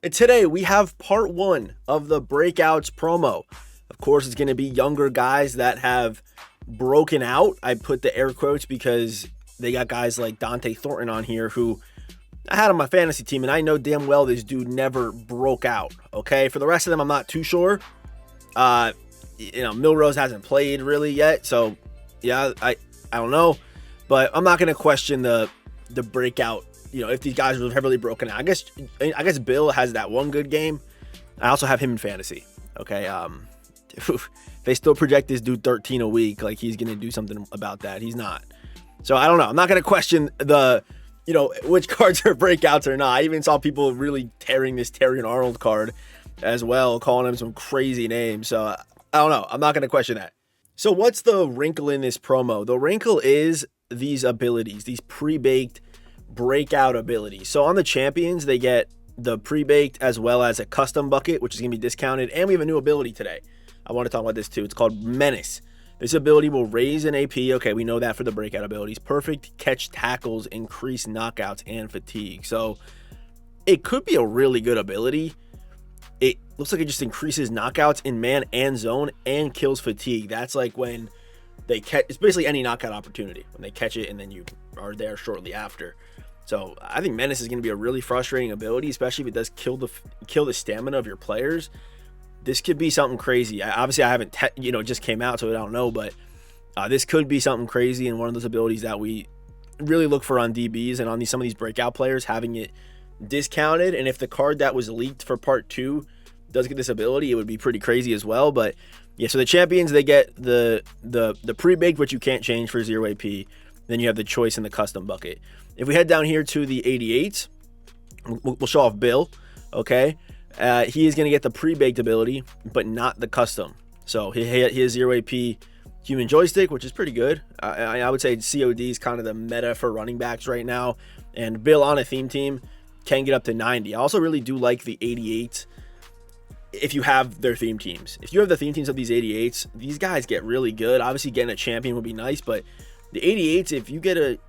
And today we have part one of the Breakouts promo. Of course, it's going to be younger guys that have broken out. I put the air quotes because they got guys like Dante Thornton on here who I had on my fantasy team, and I know damn well this dude never broke out. Okay, for the rest of them, I'm not too sure. Milrose hasn't played really yet, so yeah, I don't know, but I'm not going to question the breakout. If these guys were heavily broken out, I guess Bill has that one good game. I also have him in fantasy. Okay. They still project this dude 13 a week. Like he's going to do something about that. He's not. So I don't know. I'm not going to question which cards are breakouts or not. I even saw people really tearing this Terrion Arnold card as well, calling him some crazy names. So I don't know. I'm not going to question that. So what's the wrinkle in this promo? The wrinkle is these abilities, these pre-baked breakout abilities. So on the champions, they get the pre-baked as well as a custom bucket, which is going to be discounted. And we have a new ability today. I want to talk about this too. It's called Menace. This ability will raise an AP. Okay, we know that for the breakout abilities. Perfect catch tackles, increase knockouts, and fatigue. So it could be a really good ability. It looks like it just increases knockouts in man and zone and kills fatigue. That's like when they catch, it's basically any knockout opportunity when they catch it and then you are there shortly after. So I think Menace is going to be a really frustrating ability, especially if it does kill the stamina of your players. This could be something crazy. Obviously, I haven't, it just came out, so I don't know, but this could be something crazy and one of those abilities that we really look for on DBs and on some of these breakout players, having it discounted. And if the card that was leaked for part 2 does get this ability, it would be pretty crazy as well. But yeah, so the champions, they get the pre-baked, which you can't change for 0 AP. Then you have the choice in the custom bucket. If we head down here to the 88s, we'll show off Bill, okay? He is going to get the pre-baked ability, but not the custom. So he has 0 AP human joystick, which is pretty good. I would say COD is kind of the meta for running backs right now. And Bill on a theme team can get up to 90. I also really do like the 88s if you have their theme teams. If you have the theme teams of these 88s, these guys get really good. Obviously, getting a champion would be nice, but the 88s, if you get an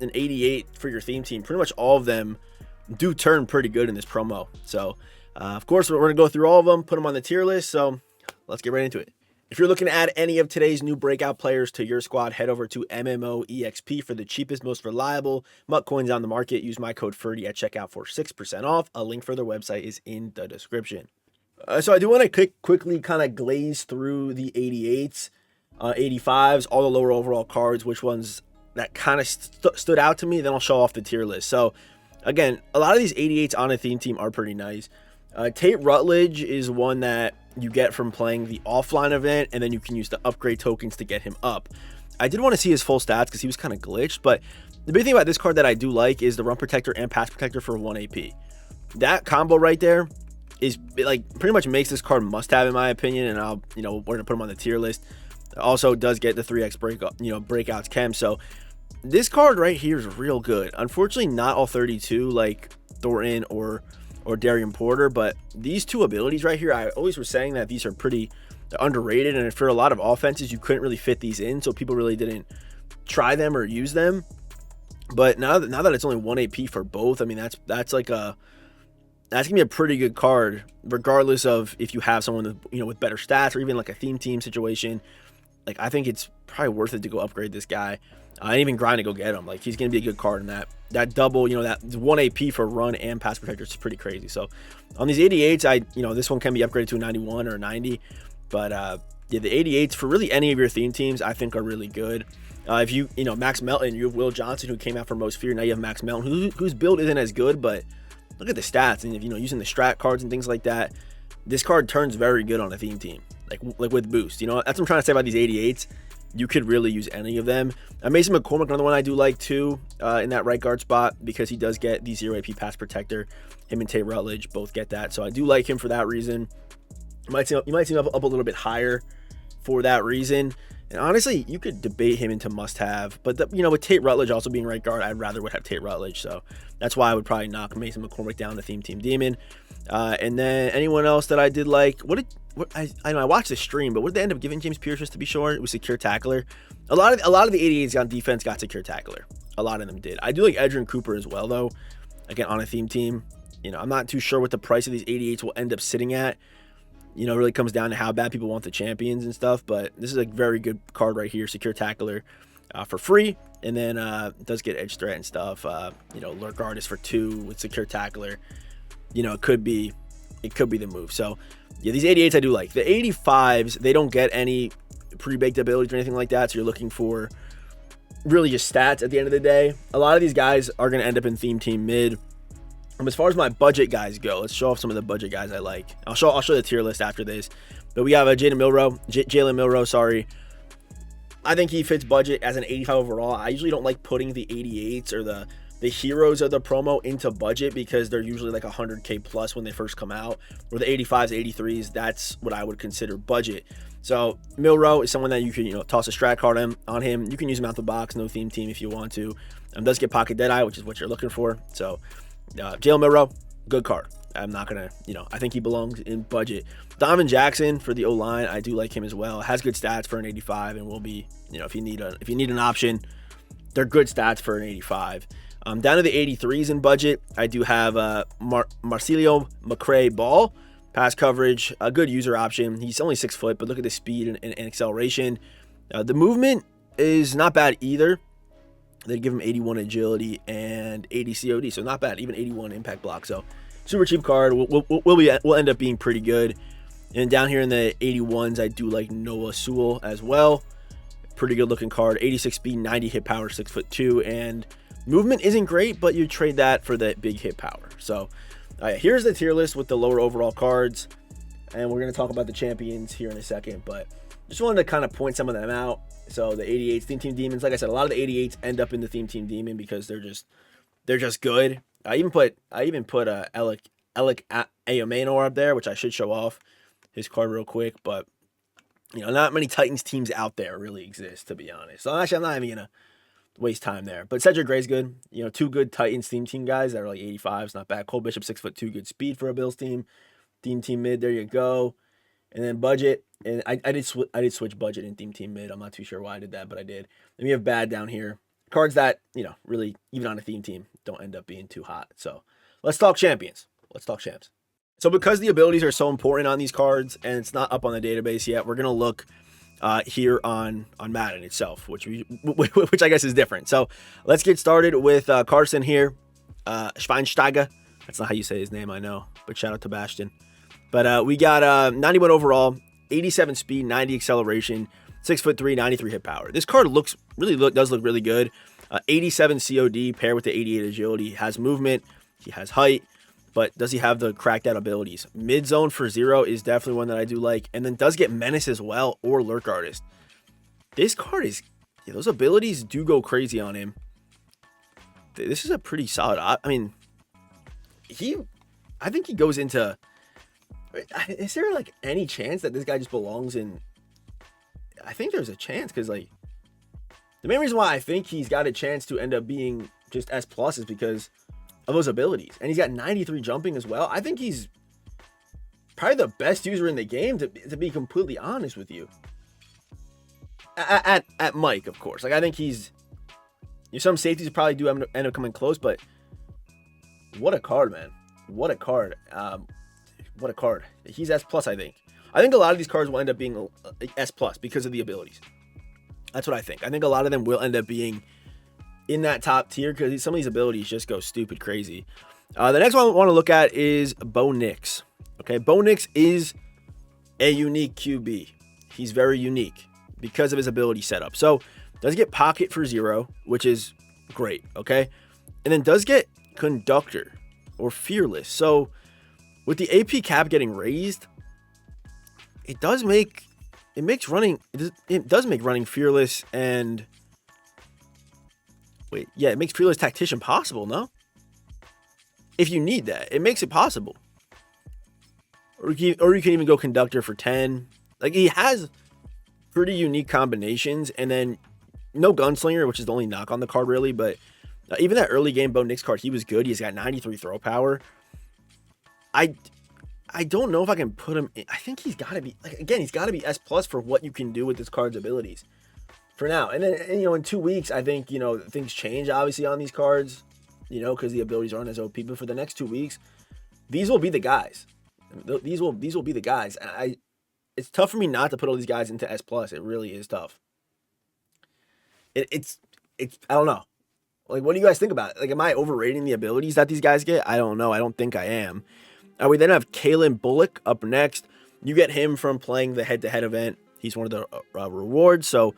88 for your theme team, pretty much all of them do turn pretty good in this promo. So, of course, we're going to go through all of them, put them on the tier list. So, let's get right into it. If you're looking to add any of today's new breakout players to your squad, head over to MMOEXP for the cheapest, most reliable MUT coins on the market. Use my code FERDY at checkout for 6% off. A link for their website is in the description. So, I do want to quickly kind of glaze through the 88s. 85s, all the lower overall cards, which ones that kind of stood out to me, then I'll show off the tier list. So again, a lot of these 88s on a theme team are pretty nice. Tate Rutledge is one that you get from playing the offline event, and then you can use the upgrade tokens to get him up. I did want to see his full stats because he was kind of glitched, but the big thing about this card that I do like is the run protector and pass protector for 1 AP. That combo right there is like pretty much makes this card must have in my opinion, and we're gonna put him on the tier list. Also does get the 3x breakouts chem. So this card right here is real good. Unfortunately, not all 32 like Thornton or Darian Porter, but these two abilities right here, I always was saying that these are pretty underrated, and for a lot of offenses, you couldn't really fit these in, so people really didn't try them or use them. But now that it's only 1 AP for both, I mean that's gonna be a pretty good card, regardless of if you have someone with better stats or even like a theme team situation. Like, I think it's probably worth it to go upgrade this guy and even grind to go get him. Like, he's going to be a good card in that double, that 1 AP for run and pass protector is pretty crazy. So, on these 88s, this one can be upgraded to a 91 or a 90. But, yeah, the 88s for really any of your theme teams, I think are really good. If you Max Melton, you have Will Johnson, who came out from Most Fear. Now you have Max Melton, whose build isn't as good, but look at the stats. And if, using the strat cards and things like that, this card turns very good on a theme team. Like with boost, that's what I'm trying to say about these 88s. You could really use any of them. Mason McCormick, another one I do like too, in that right guard spot, because he does get the 0 AP pass protector. Him and Tate Rutledge both get that, so I do like him for that reason. You might see him up a little bit higher for that reason. And honestly, you could debate him into must-have, but with Tate Rutledge also being right guard, I'd rather would have Tate Rutledge, so that's why I would probably knock Mason McCormick down to Theme Team Demon. And then anyone else that I did like, I watched the stream, but what did they end up giving James Pierce, just to be sure? It was Secure Tackler. A lot of the 88s on defense got Secure Tackler. A lot of them did. I do like Edrin Cooper as well, though. Again, on a theme team, I'm not too sure what the price of these 88s will end up sitting at. It really comes down to how bad people want the champions and stuff. But this is a very good card right here, Secure Tackler, for free. And then it does get edge threat and stuff. Lurk Artist for 2 with Secure Tackler. It could be the move. So yeah, these 88s I do like. The 85s, they don't get any pre-baked abilities or anything like that. So you're looking for really just stats at the end of the day. A lot of these guys are going to end up in Theme Team mid. As far as my budget guys go, let's show off some of the budget guys I like. I'll show the tier list after this. But we have Jalen Milroe, sorry. I think he fits budget as an 85 overall. I usually don't like putting the 88s or the heroes of the promo into budget because they're usually like 100K plus when they first come out. Or the 85s, 83s, that's what I would consider budget. So Milroe is someone that you can toss a strat card on him. You can use him out the box, no theme team if you want to. Does get Pocket Deadeye, which is what you're looking for. So Jalen Milroe, good card. I'm not gonna, I think he belongs in budget. Donovan Jackson for the O-line, I do like him as well. Has good stats for an 85, and will be, if you need an option, they're good stats for an 85. Down to the 83s in budget, I do have Marcelio McCray Ball. Pass coverage, a good user option. He's only 6 foot, but look at the speed and acceleration. The movement is not bad either. They give him 81 agility and 80 COD, so not bad. Even 81 impact block. So super cheap card. Will end up being pretty good. And down here in the 81s, I do like Noah Sewell as well. Pretty good looking card. 86 speed, 90 hit power, 6'2", and movement isn't great, but you trade that for the big hit power. So here's the tier list with the lower overall cards, and we're going to talk about the champions here in a second, but just wanted to kind of point some of them out. So the 88s, Theme Team Demons, like I said, a lot of the 88s end up in the Theme Team Demon because they're just good. I even put Alec Ayomanor up there, which I should show off his card real quick, but not many Titans teams out there really exist, to be honest. So actually, I'm not even gonna waste time there. But Cedric Gray's good. 2 good Titans theme team guys that are like 85s, not bad. Cole Bishop, 6'2", good speed for a Bills team. Theme team mid, there you go. And then budget, and I did switch budget in theme team mid. I'm not too sure why I did that, but I did. And we have bad down here. Cards that, really, even on a theme team, don't end up being too hot. So let's talk champions. Let's talk champs. So because the abilities are so important on these cards, and it's not up on the database yet, we're gonna look here on Madden itself, which I guess is different. So let's get started with Carson here, Schweinsteiger. That's not how you say his name, I know, but shout out to Bastion. But we got 91 overall, 87 speed, 90 acceleration, 6'3", 93 hit power. This card does look really good. 87 COD paired with the 88 agility. Has movement, he has height. But does he have the cracked out abilities? Mid zone for 0 is definitely one that I do like. And then does get Menace as well, or Lurk Artist. This card is, those abilities do go crazy on him. This is a pretty solid, I mean, I think he goes into, is there like any chance that this guy just belongs in? I think there's a chance because like, the main reason why I think he's got a chance to end up being just S+ is because of those abilities, and he's got 93 jumping as well. I think he's probably the best user in the game, to be completely honest with you. At Mike, of course. Like I think he's, some safeties probably do end up coming close, but what a card, man! What a card! What a card! He's S+. I think a lot of these cards will end up being S+ because of the abilities. That's what I think. I think a lot of them will end up being in that top tier because some of these abilities just go stupid crazy. The next one I want to look at is Bo Nix. Okay, Bo Nix is a unique QB. He's very unique because of his ability setup. So does get Pocket for 0, which is great. Okay, and then does get Conductor or Fearless. So with the AP cap getting raised, it does make running Fearless and it makes Fearless Tactician possible, no? If you need that, it makes it possible. Or you can even go Conductor for 10. Like, he has pretty unique combinations. And then no Gunslinger, which is the only knock on the card, really. But even that early game Bo Nix card, he was good. He's got 93 throw power. I don't know if I can put him in. I think he's got to be, like, again, he's got to be S+ for what you can do with this card's abilities. For now, and then in 2 weeks, I think things change obviously on these cards, because the abilities aren't as OP. But for the next 2 weeks, these will be the guys. These will be the guys. It's tough for me not to put all these guys into S plus. It really is tough. It's I don't know. Like, what do you guys think about it? Like, am I overrating the abilities that these guys get? I don't know. I don't think I am. We then have Kalen Bullock up next. You get him from playing the head-to-head event. He's one of the rewards. So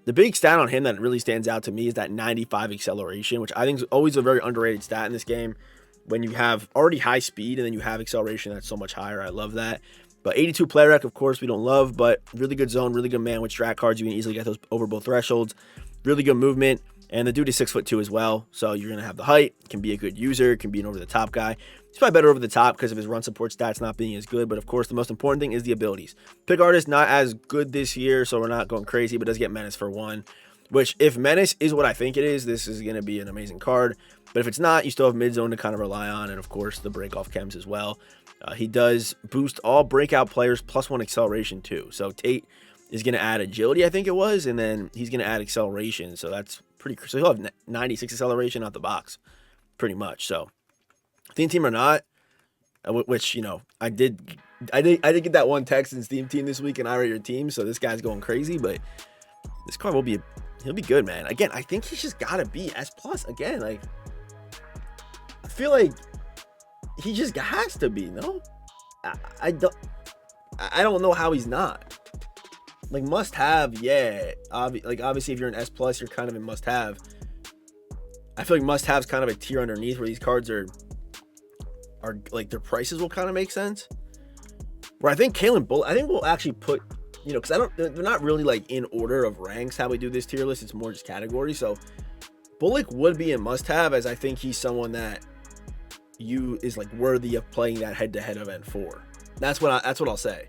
the big stat on him that really stands out to me is that 95 acceleration, which I think is always a very underrated stat in this game. When you have already high speed and then you have acceleration that's so much higher. I love that. But 82 play rec, of course, we don't love, but really good zone, really good man with strat cards. You can easily get those over both thresholds. Really good movement. And the dude is 6'2" as well. So you're going to have the height, can be a good user, can be an over-the-top guy. He's probably better over the top because of his run support stats not being as good. But of course, the most important thing is the abilities. Pick artist, not as good this year, so we're not going crazy, but does get Menace for 1. Which, if Menace is what I think it is, this is going to be an amazing card. But if it's not, you still have mid-zone to kind of rely on. And of course, the break-off chems as well. He does boost all breakout players +1 acceleration too. So Tate is going to add agility, I think it was. And then he's going to add acceleration. So that's pretty, so he'll have 96 acceleration out the box, pretty much. So Theme Team or not, which, you know, I did get that one text in Theme Team this week and I rate your team, so this guy's going crazy, but this card he'll be good, man. Again, I think he's just gotta be S plus again. Like, I feel like he just has to be, no? I don't know how he's not. Like, must have, yeah. Like, obviously, if you're an S plus, you're kind of in must have. I feel like must have's kind of a tier underneath where these cards are like, their prices will kind of make sense. Where I think Kalen Bullock, I think we'll actually put, you know, because they're not really like in order of ranks how we do this tier list. It's more just categories. So Bullock would be a must have, as I think he's someone that is like worthy of playing that head-to-head event for. That's what I'll say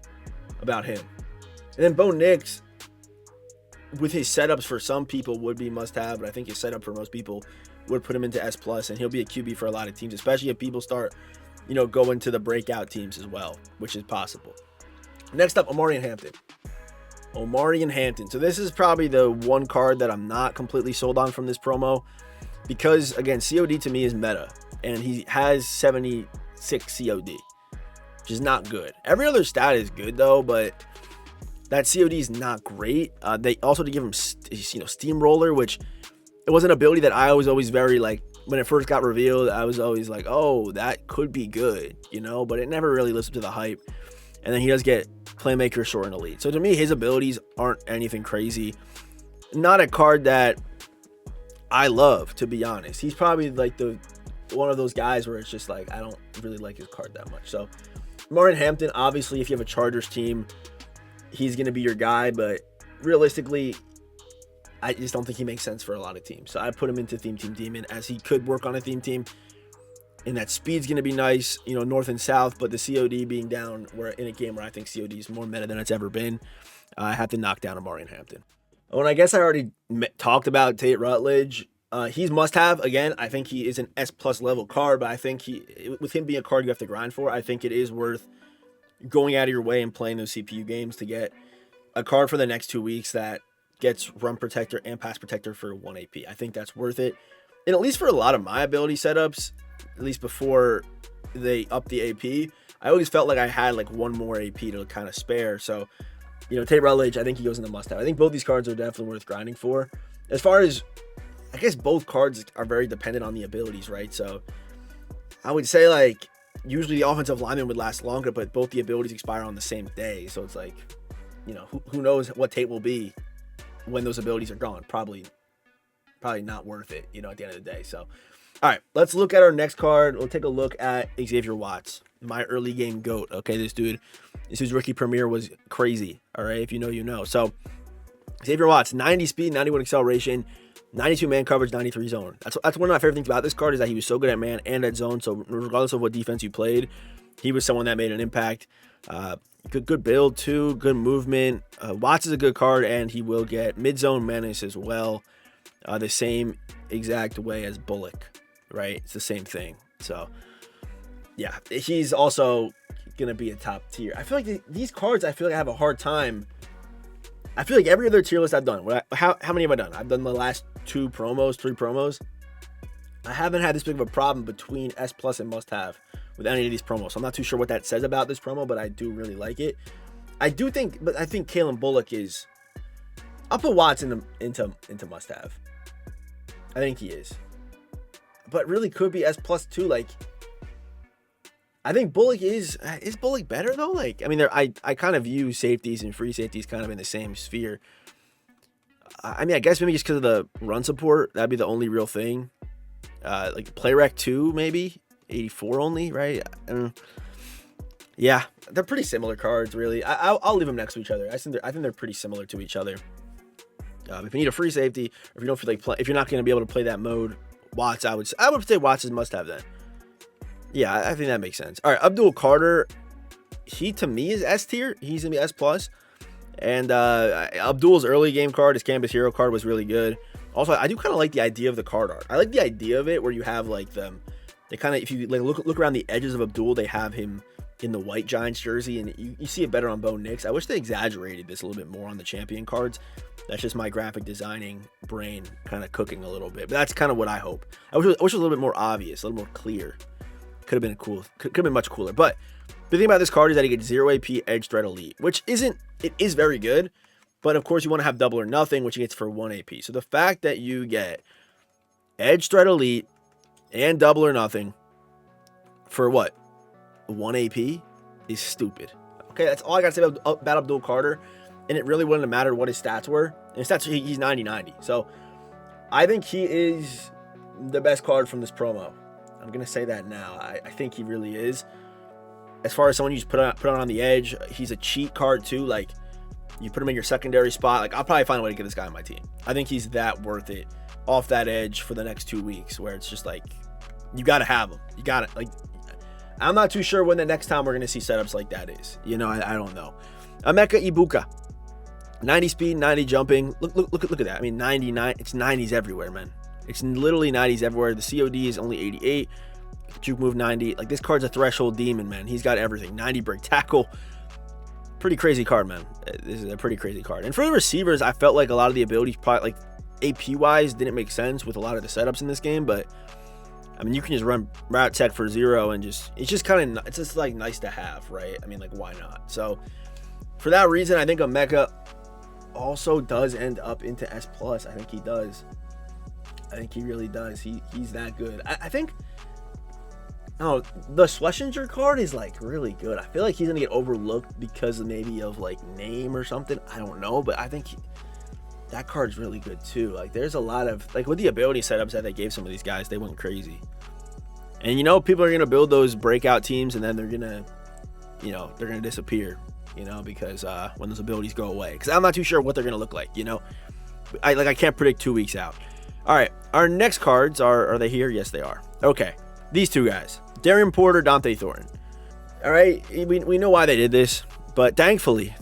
about him. And then Bo Nix, with his setups for some people would be must have, but I think his setup for most people would put him into S plus, and he'll be a QB for a lot of teams, especially if people start, you know, going to the breakout teams as well, which is possible. Next up, Omarion Hampton. So this is probably the one card that I'm not completely sold on from this promo, because again, COD to me is meta, and he has 76 COD, which is not good. Every other stat is good though, but that COD is not great. They also to give him, Steamroller, which it was an ability that I was always very like, when it first got revealed, I was always like, oh, that could be good, you know, but it never really lived up to the hype. And then he does get Playmaker, Short, and Elite. So to me, his abilities aren't anything crazy. Not a card that I love, to be honest. He's probably like one of those guys where it's just like, I don't really like his card that much. So Omarion Hampton, obviously, if you have a Chargers team, he's going to be your guy, but realistically, I just don't think he makes sense for a lot of teams. So I put him into Theme Team Demon, as he could work on a theme team. And that speed's going to be nice, you know, north and south, but the COD being down, we're in a game where I think COD is more meta than it's ever been. I have to knock down Omarion Hampton. Oh, and I guess I already talked about Tate Rutledge. He's must have. Again, I think he is an S plus level card, but I think with him being a card you have to grind for, I think it is worth going out of your way and playing those CPU games to get a card for the next 2 weeks that gets run protector and pass protector for 1 AP. I think that's worth it. And at least for a lot of my ability setups, at least before they up the AP, I always felt like I had like one more AP to kind of spare. So, you know, Tate Rutledge, I think he goes in the must have. I think both these cards are definitely worth grinding for. As far as, I guess both cards are very dependent on the abilities, right? So I would say like, usually the offensive lineman would last longer, but both the abilities expire on the same day. So it's like, you know, who knows what Tate will be when those abilities are gone. Probably not worth it, you know, at the end of the day. So, all right, let's look at our next card. We'll take a look at Xavier Watts, my early game GOAT. Okay, this dude's rookie premiere was crazy. All right, if you know, you know. So, Xavier Watts, 90 speed, 91 acceleration, 92 man coverage, 93 zone. That's one of my favorite things about this card, is that he was so good at man and at zone. So, regardless of what defense you played, he was someone that made an impact. Good build too, good movement. Watts is a good card, and he will get mid-zone menace as well, the same exact way as Bullock, right? It's the same thing. So, yeah, he's also gonna be a top tier. I feel like these cards, I feel like I have a hard time. I feel like every other tier list I've done, how many have I done? I've done the last 3 promos. I haven't had this big of a problem between S plus and must have, with any of these promos. So I'm not too sure what that says about this promo, but I do really like it. I think Kalen Bullock is. I'll put Watts into must-have. I think he is, but really could be S+ too. Like, I think Bullock is Bullock better though. Like, I mean, I kind of view safeties and free safeties kind of in the same sphere. I mean, I guess maybe just because of the run support, that'd be the only real thing. Like play rec 2, maybe 84 only, right? Yeah, they're pretty similar cards, really. I'll leave them next to each other. I think they're pretty similar to each other. If you need a free safety, or if you don't feel like if you're not going to be able to play that mode, Watts, I would say Watts is must have then. Yeah, I think that makes sense. All right, Abdul Carter, he to me is S tier. He's gonna be S+. And Abdul's early game card, his Campus Hero card was really good. Also, I do kind of like the idea of the card art. I like the idea of it where you have like them. They kind of, if you like look around the edges of Abdul, they have him in the white Giants jersey, and you see it better on Bo Nix. I wish they exaggerated this a little bit more on the champion cards. That's just my graphic designing brain kind of cooking a little bit. But that's kind of what I hope. I wish it was a little bit more obvious, a little more clear. Could have been cool. Could have been much cooler. But the thing about this card is that you get 0 AP Edge Threat Elite, which it is very good. But of course, you want to have double or nothing, which he gets for 1 AP. So the fact that you get Edge Threat Elite and double or nothing for what? 1 AP is stupid. Okay, that's all I got to say about Abdul Carter. And it really wouldn't have mattered what his stats were. And his stats, he's 90-90. So I think he is the best card from this promo. I'm going to say that now. I think he really is. As far as someone you just put on the edge, he's a cheat card too. Like, you put him in your secondary spot. Like, I'll probably find a way to get this guy on my team. I think he's that worth it off that edge for the next 2 weeks, where it's just like, you got to have him. You got it. Like, I'm not too sure when the next time we're going to see setups like that is. You know, I don't know. Emeka Ibuka. 90 speed, 90 jumping. Look at that. I mean, 99. It's 90s everywhere, man. It's literally 90s everywhere. The COD is only 88. Juke move 90. Like, this card's a threshold demon, man. He's got everything. 90 break tackle. Pretty crazy card, man. This is a pretty crazy card. And for the receivers, I felt like a lot of the abilities, probably like AP-wise, didn't make sense with a lot of the setups in this game. But I mean, you can just run route tech for 0 and it's just kind of, it's just like nice to have, right? I mean, like, why not? So for that reason, I think Emeka also does end up into S+. I think he does. I think he really does. He's that good. I think, no, the Schlesinger card is like really good. I feel like he's gonna get overlooked because of maybe of like name or something. I don't know, but I think that card's really good too. Like, there's a lot of, like, with the ability setups that they gave some of these guys, they went crazy. And you know, people are gonna build those breakout teams, and then they're gonna, you know, they're gonna disappear. You know, because when those abilities go away, because I'm not too sure what they're gonna look like. You know, I can't predict 2 weeks out. All right, our next cards are they here? Yes, they are. Okay, these two guys, Darian Porter, Dante Thornton. All right, we know why they did this, but thankfully,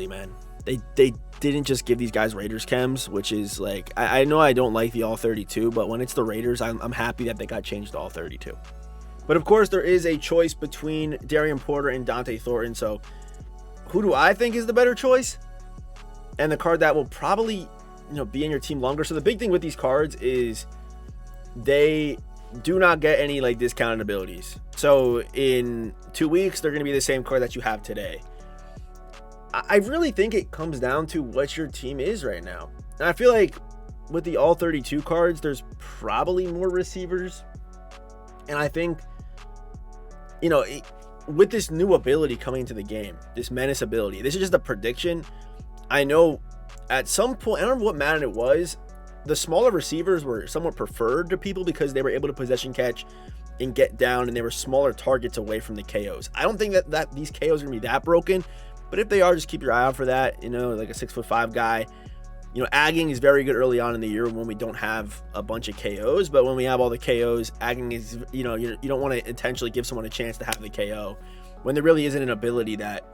man, they didn't just give these guys Raiders chems, which is like, I know I don't like the all 32, but when it's the Raiders, I'm happy that they got changed to all 32. But of course, there is a choice between Darian Porter and Dante Thornton. So who do I think is the better choice? And the card that will probably, you know, be in your team longer. So the big thing with these cards is they do not get any like discounted abilities. So in 2 weeks, they're going to be the same card that you have today. I really think it comes down to what your team is right now. And I feel like with the all 32 cards, there's probably more receivers. And I think, you know, with this new ability coming into the game, this menace ability, this is just a prediction. I know at some point, I don't remember what Madden it was, the smaller receivers were somewhat preferred to people because they were able to possession catch and get down, and they were smaller targets away from the KOs. I don't think that these KOs are going to be that broken, but if they are, just keep your eye out for that. You know, like a 6'5" guy. You know, agging is very good early on in the year when we don't have a bunch of KOs, but when we have all the KOs, agging is, you know, you don't want to intentionally give someone a chance to have the KO when there really isn't an ability that,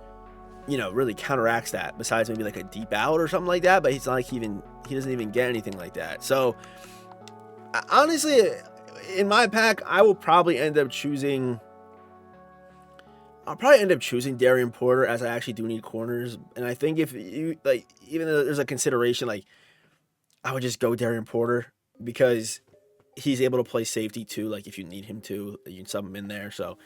you know, really counteracts that, besides maybe like a deep out or something like that. But it's not like he doesn't even get anything like that. So honestly, in my pack, I will probably end up choosing Darian Porter, as I actually do need corners. And I think if you, like, even though there's a consideration, like, I would just go Darian Porter because he's able to play safety too. Like, if you need him to, you can sub him in there. So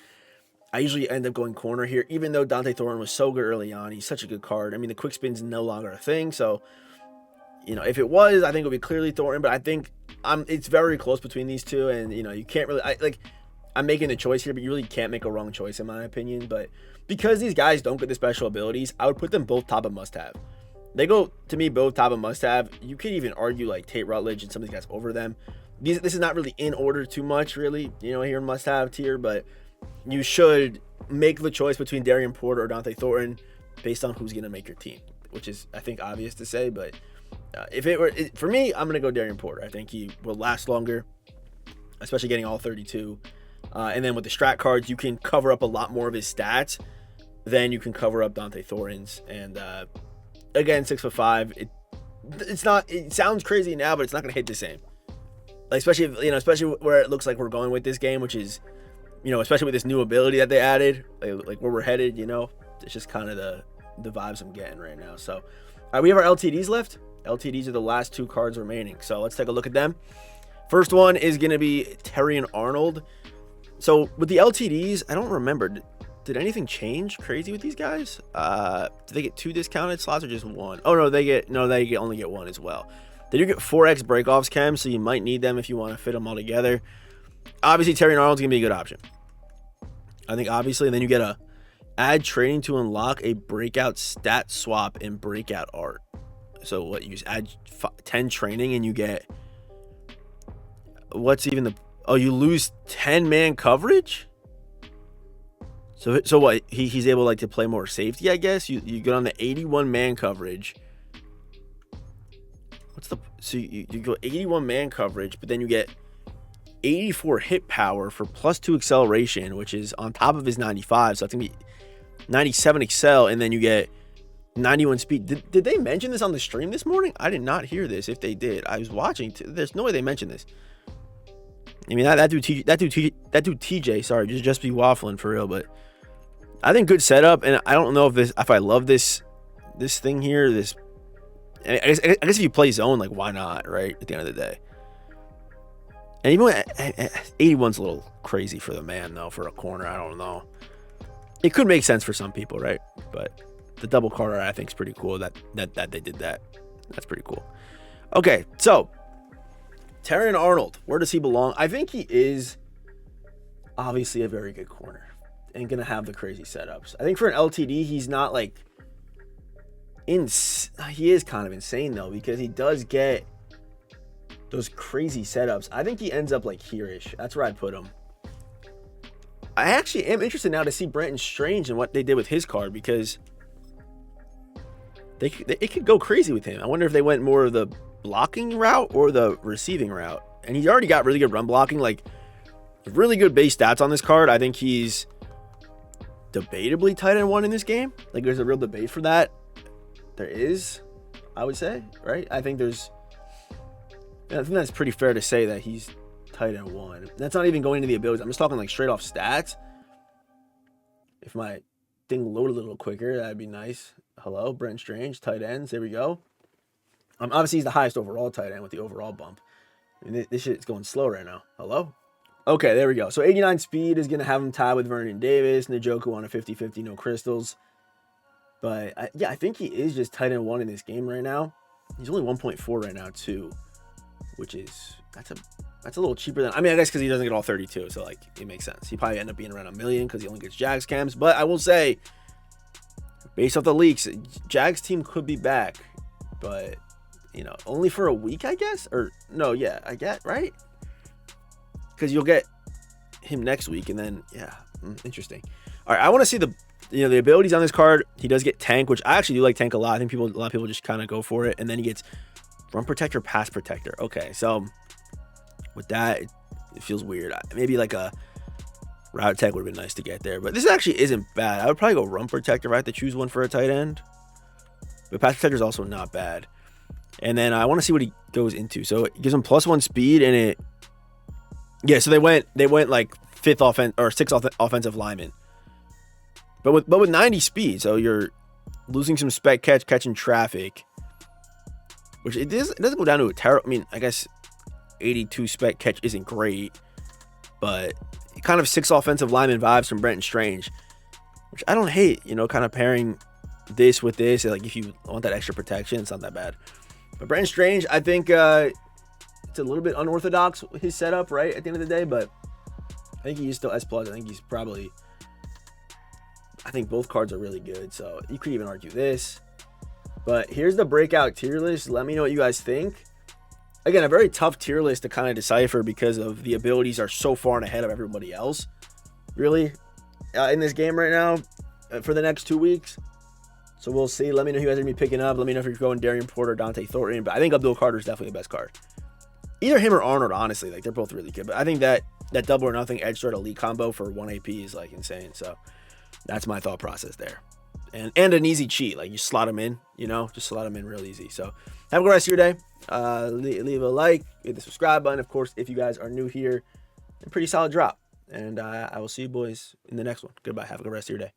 I usually end up going corner here, even though Dante Thornton was so good early on. He's such a good card. I mean, the quick spin's no longer a thing, so if it was, I think it would be clearly Thornton. But I think it's very close between these two, and you can't really. I'm making the choice here, but you really can't make a wrong choice in my opinion. But because these guys don't get the special abilities, I would put them both top of must-have. They go, to me, both top of must-have. You could even argue like Tate Rutledge and some of these guys over them. This is not really in order too much, really, here in must-have tier, but you should make the choice between Darian Porter or Dante Thornton based on who's going to make your team, which is, I think, obvious to say. But for me, I'm going to go Darian Porter. I think he will last longer, especially getting all 32. And then with the strat cards, you can cover up a lot more of his stats than you can cover up Dante Thornton's. And again, 6'5". It sounds crazy now, but it's not going to hit the same. Like, especially where it looks like we're going with this game, which is, especially with this new ability that they added, like where we're headed. It's just kind of the vibes I'm getting right now. So, we have our LTDs left. LTDs are the last 2 cards remaining. So let's take a look at them. First one is going to be Terrion Arnold. So with the LTDs, I don't remember. Did anything change crazy with these guys? Do they get 2 discounted slots or just 1? Oh no, they only get 1 as well. They do get 4x breakoffs, Chem, so you might need them if you want to fit them all together. Obviously, Terrion Arnold's gonna be a good option, I think, obviously. And then you get a add training to unlock a breakout stat swap in breakout art. So what, you just add 10 training and you get, what's even the, you lose 10 man coverage. So what, he's able to play more safety, I guess. You get on the 81 man coverage. So you go 81 man coverage, but then you get 84 hit power for +2 acceleration, which is on top of his 95. So it's gonna be 97 excel, and then you get 91 speed. Did they mention this on the stream this morning? I did not hear this. If they did, I was watching. There's no way they mentioned this. I mean, that dude TJ, sorry, just be waffling for real, but I think good setup. And I don't know if I love this thing here. I guess if you play zone, why not, right? At the end of the day. And even 81's a little crazy for the man, though, for a corner. I don't know. It could make sense for some people, right? But the double card, I think, is pretty cool that they did that. That's pretty cool. Okay, so Terrion Arnold, where does he belong? I think he is obviously a very good corner and going to have the crazy setups. I think for an LTD, he's not he is kind of insane though, because he does get those crazy setups. I think he ends up here-ish. That's where I'd put him. I actually am interested now to see Brenton Strange and what they did with his card, because it could go crazy with him. I wonder if they went more of the blocking route or the receiving route. And he's already got really good run blocking, really good base stats on this card. I think he's debatably tight end 1 in this game. There's a real debate for that. There is, I would say, right? I think that's pretty fair to say that he's tight end 1. That's not even going into the abilities. I'm just talking straight off stats. If my thing loaded a little quicker, that'd be nice. Hello, Brent Strange, tight ends. There we go. Obviously, he's the highest overall tight end with the overall bump. I mean, this shit's going slow right now. Hello? Okay, there we go. So 89 speed is going to have him tied with Vernon Davis. Njoku on a 50-50, no crystals. But, I think he is just tight end 1 in this game right now. He's only 1.4 right now, too. Which is, that's a little cheaper than, I guess because he doesn't get all 32. So, it makes sense. He probably end up being around $1 million because he only gets Jags cams. But I will say, based off the leaks, Jags team could be back. But, only for a week, I guess? Or, no, yeah, I get, right? Because you'll get him next week, and then, interesting. All right, I want to see the abilities on this card. He does get Tank, which I actually do like Tank a lot. I think a lot of people just kind of go for it. And then he gets Run Protector, Pass Protector. Okay, so with that, it feels weird. Maybe a Route Tech would have been nice to get there. But this actually isn't bad. I would probably go Run Protector if I had to choose one for a tight end. But Pass Protector is also not bad. And then I want to see what he goes into. So it gives him +1 speed, and it... Yeah, so they went 5th offense or 6th offensive lineman. But with 90 speed, so you're losing some spec catching traffic, which it doesn't go down to a terrible. I mean, I guess 82 spec catch isn't great, but kind of 6 offensive lineman vibes from Brenton Strange, which I don't hate, you know, kind of pairing this with this. Like, if you want that extra protection, it's not that bad. But Brenton Strange, I think it's a little bit unorthodox, his setup, right, at the end of the day, but I think he is still S+. I think he's probably, I think both cards are really good, so you could even argue this. But here's the breakout tier list. Let me know what you guys think. Again, a very tough tier list to kind of decipher because of the abilities are so far and ahead of everybody else, really, in this game right now for the next 2 weeks. So we'll see. Let me know who you guys are going to be picking up. Let me know if you're going Darian Porter, Dante Thornton. But I think Abdul Carter is definitely the best card. Either him or Arnold, honestly. Like, they're both really good. But I think that double or nothing edge sword elite combo for 1 AP is, like, insane. So that's my thought process there. And an easy cheat. Like, you slot them in, you know. Just slot them in real easy. So have a good rest of your day. Leave a like. Hit the subscribe button. Of course, if you guys are new here, a pretty solid drop. And I will see you boys in the next one. Goodbye. Have a good rest of your day.